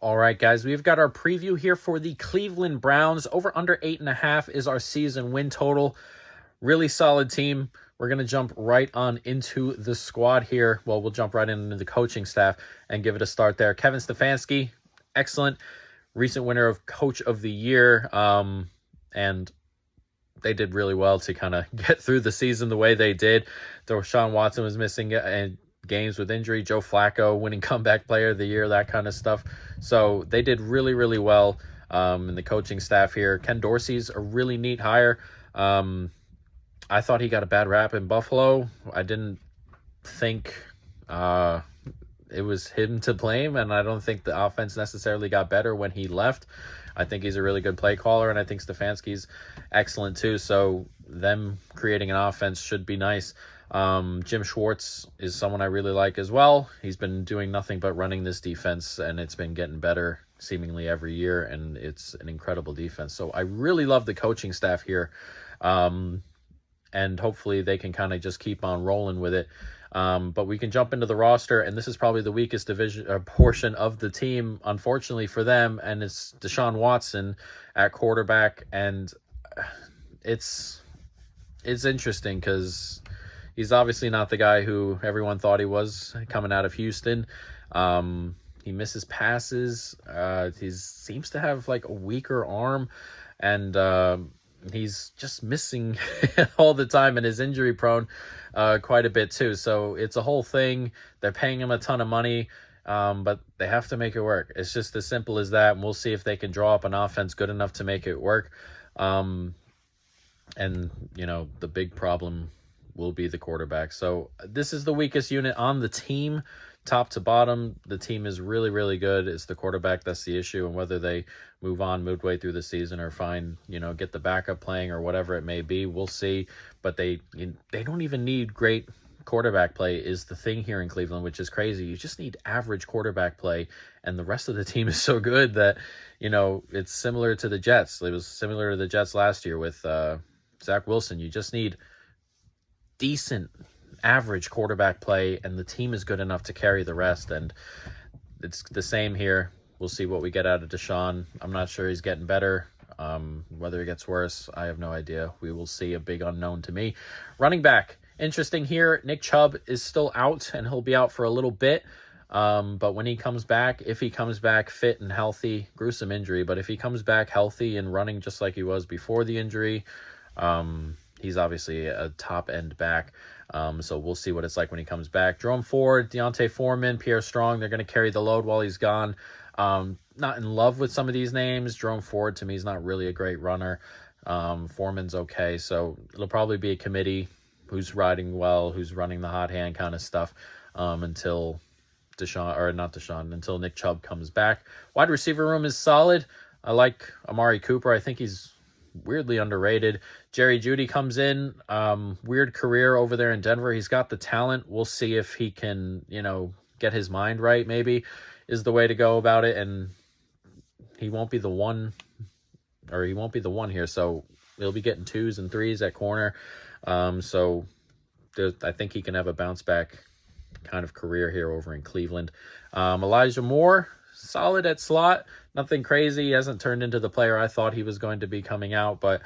All right, guys, we've got our preview here for the Cleveland Browns. Over under 8.5 is our season win total. Really solid team. We're going to jump right on into the squad here. Well, we'll jump right into the coaching staff and give it a start there. Kevin Stefanski, excellent. Recent winner of Coach of the Year. And they did really well to kind of get through the season the way they did. Deshaun Watson was missing games with injury. Joe Flacco winning comeback player of the year, that kind of stuff. So they did really, really well in the coaching staff here. Ken Dorsey's a really neat hire. I thought he got a bad rap in Buffalo. I didn't think it was him to blame, and I don't think the offense necessarily got better when he left. I think he's a really good play caller, and I think Stefanski's excellent too. So them creating an offense should be nice. Jim Schwartz is someone I really like as well. He's been doing nothing but running this defense, and it's been getting better seemingly every year, and it's an incredible defense. So I really love the coaching staff here, and hopefully they can kind of just keep on rolling with it. But we can jump into the roster, and this is probably the weakest portion of the team, unfortunately for them, and it's Deshaun Watson at quarterback, and it's interesting because he's obviously not the guy who everyone thought he was coming out of Houston. He misses passes. He seems to have like a weaker arm, and he's just missing all the time, and is injury prone quite a bit too. So it's a whole thing. They're paying him a ton of money, but they have to make it work. It's just as simple as that. And we'll see if they can draw up an offense good enough to make it work. And the big problem will be the quarterback. So this is the weakest unit on the team, top to bottom. The team is really, really good. It's the quarterback that's the issue, and whether they move on midway through the season or get the backup playing or whatever it may be, we'll see. But they don't even need great quarterback play is the thing here in Cleveland, which is crazy. You just need average quarterback play, and the rest of the team is so good that, it's similar to the Jets. It was similar to the Jets last year with Zach Wilson. You just need decent average quarterback play, and the team is good enough to carry the rest, and it's the same here. We'll see what we get out of Deshaun. I'm not sure he's getting better. Whether it gets worse, I have no idea. We will see. A big unknown to me. Running back, interesting here. Nick Chubb is still out, and he'll be out for a little bit. But when he comes back, if he comes back fit and healthy, gruesome injury, but if he comes back healthy and running just like he was before the injury, he's obviously a top-end back. So we'll see what it's like when he comes back. Jerome Ford, Deontay Foreman, Pierre Strong, they're going to carry the load while he's gone. Not in love with some of these names. Jerome Ford, to me, is not really a great runner. Foreman's okay. So it'll probably be a committee who's riding well, who's running the hot hand kind of stuff until until Nick Chubb comes back. Wide receiver room is solid. I like Amari Cooper. I think he's weirdly underrated. Jerry Jeudy comes in. Weird career over there in Denver. He's got the talent. We'll see if he can, get his mind right, maybe, is the way to go about it. And he won't be the one here. So he'll be getting 2s and 3s at corner. So I think he can have a bounce back kind of career here over in Cleveland. Elijah Moore, solid at slot. Nothing crazy. He hasn't turned into the player I thought he was going to be coming out, but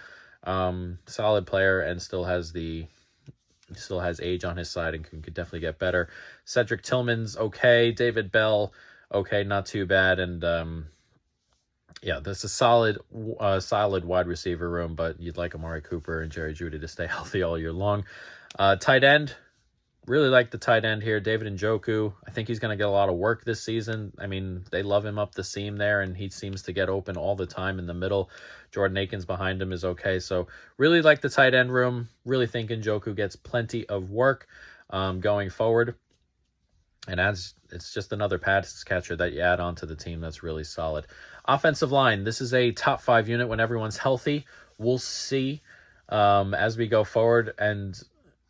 solid player, and still has age on his side and could definitely get better. Cedric Tillman's okay. David Bell, okay, not too bad. And this is solid wide receiver room, but you'd like Amari Cooper and Jerry Jeudy to stay healthy all year long. Tight end, really like the tight end here, David Njoku. I think he's going to get a lot of work this season. I mean, they love him up the seam there, and he seems to get open all the time in the middle. Jordan Akins behind him is okay. So really like the tight end room. Really think Njoku gets plenty of work going forward. And it's just another pass catcher that you add on to the team that's really solid. Offensive line, this is a top 5 unit when everyone's healthy. We'll see as we go forward. And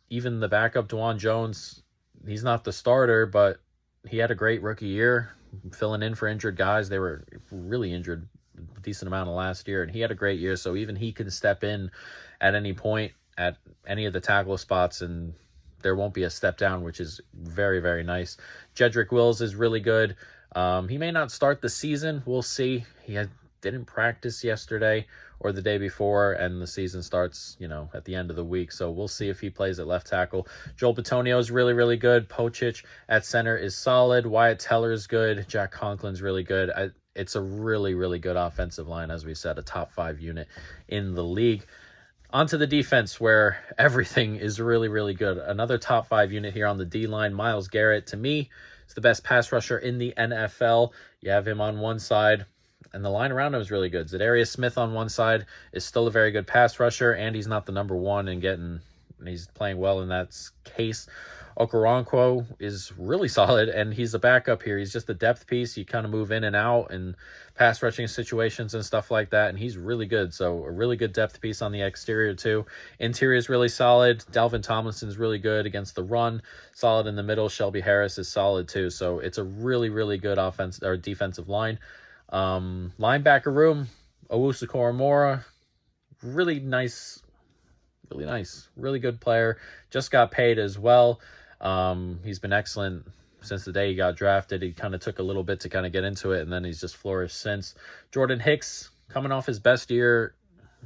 even the backup, Dwan Jones, he's not the starter, but he had a great rookie year, filling in for injured guys. They were really injured a decent amount of last year, and he had a great year. So even he can step in at any point at any of the tackle spots, and there won't be a step down, which is very, very nice. Jedrick Wills is really good. He may not start the season. We'll see. Didn't practice yesterday or the day before, and the season starts, at the end of the week. So we'll see if he plays at left tackle. Joel Bitonio is really, really good. Pocic at center is solid. Wyatt Teller is good. Jack Conklin's really good. It's a really, really good offensive line, as we said, a top 5 unit in the league. Onto the defense, where everything is really, really good. Another top 5 unit here on the D-line. Myles Garrett, to me, is the best pass rusher in the NFL. You have him on one side, and the line around him is really good. Zadarius Smith on one side is still a very good pass rusher, and he's not the number one and he's playing well in that case. Okoronkwo is really solid, and he's a backup here. He's just a depth piece. You kind of move in and out in pass rushing situations and stuff like that, and he's really good. So a really good depth piece on the exterior too. Interior is really solid. Dalvin Tomlinson is really good against the run. Solid in the middle. Shelby Harris is solid too. So it's a really, really good offense or defensive line. Linebacker room, Owusu Koromora, really nice, really good player. Just got paid as well. He's been excellent since the day he got drafted. He kind of took a little bit to kind of get into it, and then he's just flourished since. Jordan Hicks coming off his best year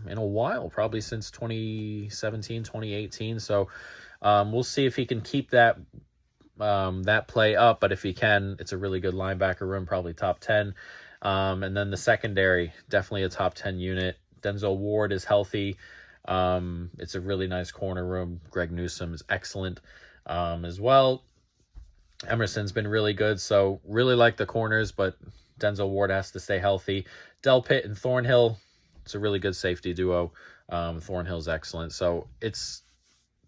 in a while, probably since 2017, 2018. So we'll see if he can keep that play up, but if he can, it's a really good linebacker room, probably top 10. And then the secondary, definitely a top 10 unit. Denzel Ward is healthy. It's a really nice corner room. Greg Newsome is excellent as well. Emerson's been really good, so really like the corners, but Denzel Ward has to stay healthy. Delpit and Thornhill, it's a really good safety duo. Thornhill's excellent. So it's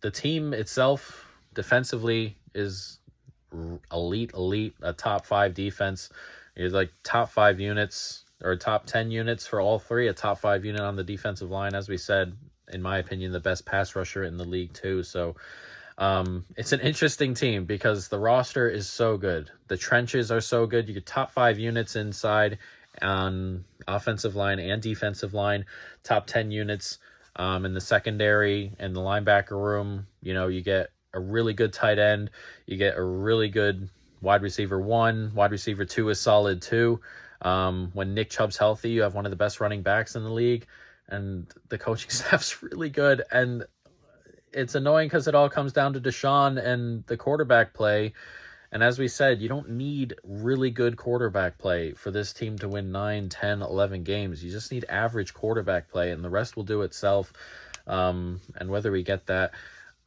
the team itself defensively is elite, a top 5 defense. It's like top 5 units or top 10 units for all three, a top 5 unit on the defensive line. As we said, in my opinion, the best pass rusher in the league too. So it's an interesting team because the roster is so good. The trenches are so good. You get top 5 units inside on offensive line and defensive line, top 10 units in the secondary and the linebacker room. You get a really good tight end. You get a really good wide receiver 1. Wide receiver 2 is solid too. When Nick Chubb's healthy, you have one of the best running backs in the league, and the coaching staff's really good. And it's annoying because it all comes down to Deshaun and the quarterback play. And as we said, you don't need really good quarterback play for this team to win 9, 10, 11 games. You just need average quarterback play, and the rest will do itself. And whether we get that,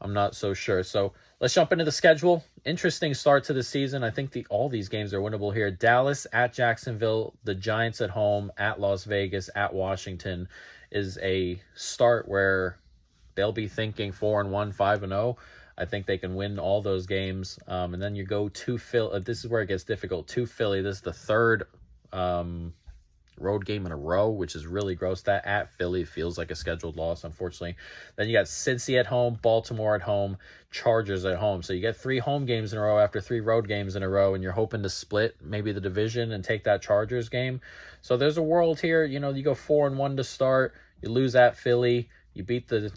I'm not so sure. So let's jump into the schedule. Interesting start to the season. I think all these games are winnable here. Dallas at Jacksonville, the Giants at home, at Las Vegas, at Washington is a start where they'll be thinking 4-1, 5-0. I think they can win all those games. And then you go to Philly. This is where it gets difficult. To Philly. This is the third road game in a row, which is really gross. That at Philly feels like a scheduled loss, unfortunately. Then you got Cincy at home, Baltimore at home, Chargers at home. So you get 3 home games in a row after 3 road games in a row, and you're hoping to split maybe the division and take that Chargers game. So there's a world here. You go 4-1 to start. You lose at Philly. You beat the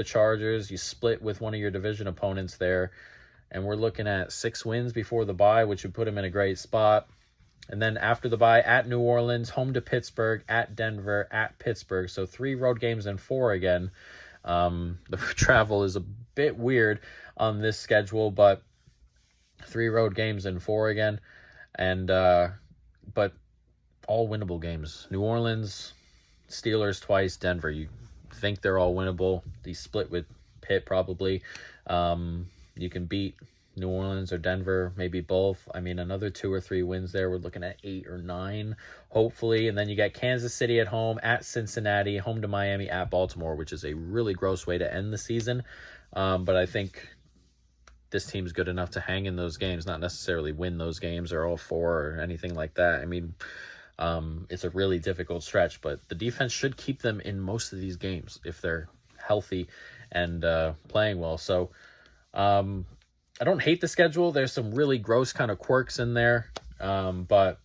Chargers. You split with one of your division opponents there. And we're looking at 6 wins before the bye, which would put them in a great spot. And then after the bye, at New Orleans, home to Pittsburgh, at Denver, at Pittsburgh. So 3 road games and 4 again. The travel is a bit weird on this schedule, but 3 road games and 4 again. And but all winnable games. New Orleans, Steelers twice, Denver. You think they're all winnable. They split with Pitt probably. You can beat New Orleans or Denver, maybe both. I mean, another 2 or 3 wins there. We're looking at 8 or 9, hopefully. And then you got Kansas City at home, at Cincinnati, home to Miami, at Baltimore, which is a really gross way to end the season. But I think this team's good enough to hang in those games, not necessarily win those games or all 4 or anything like that. I mean, it's a really difficult stretch, but the defense should keep them in most of these games if they're healthy and playing well. So I don't hate the schedule. There's some really gross kind of quirks in there, but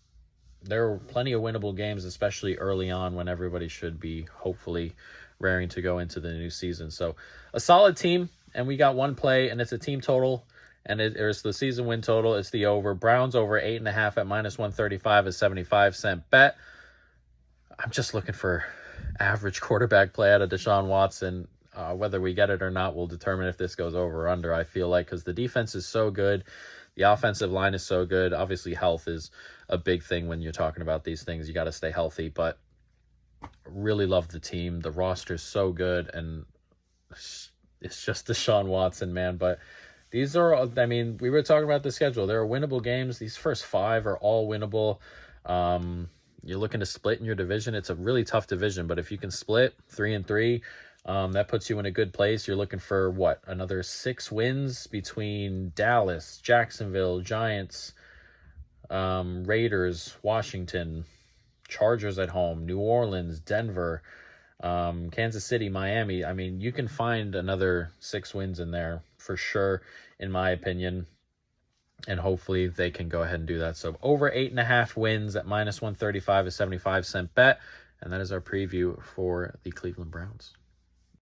there are plenty of winnable games, especially early on when everybody should be hopefully raring to go into the new season. So a solid team, and we got 1 play, and it's a team total, and it's the season win total. It's the over. Browns over 8.5 at -135, a 75-cent bet. I'm just looking for average quarterback play out of Deshaun Watson. Whether we get it or not will determine if this goes over or under, I feel like, because the defense is so good. The offensive line is so good. Obviously, health is a big thing when you're talking about these things. You got to stay healthy, but really love the team. The roster is so good, and it's just Deshaun Watson, man. But these are, I mean, we were talking about the schedule. There are winnable games. These first 5 are all winnable. You're looking to split in your division. It's a really tough division, but if you can split 3-3, that puts you in a good place. You're looking for another 6 wins between Dallas, Jacksonville, Giants, Raiders, Washington, Chargers at home, New Orleans, Denver, Kansas City, Miami. I mean, you can find another 6 wins in there for sure, in my opinion. And hopefully they can go ahead and do that. So over 8.5 wins at -135, a 75-cent bet. And that is our preview for the Cleveland Browns.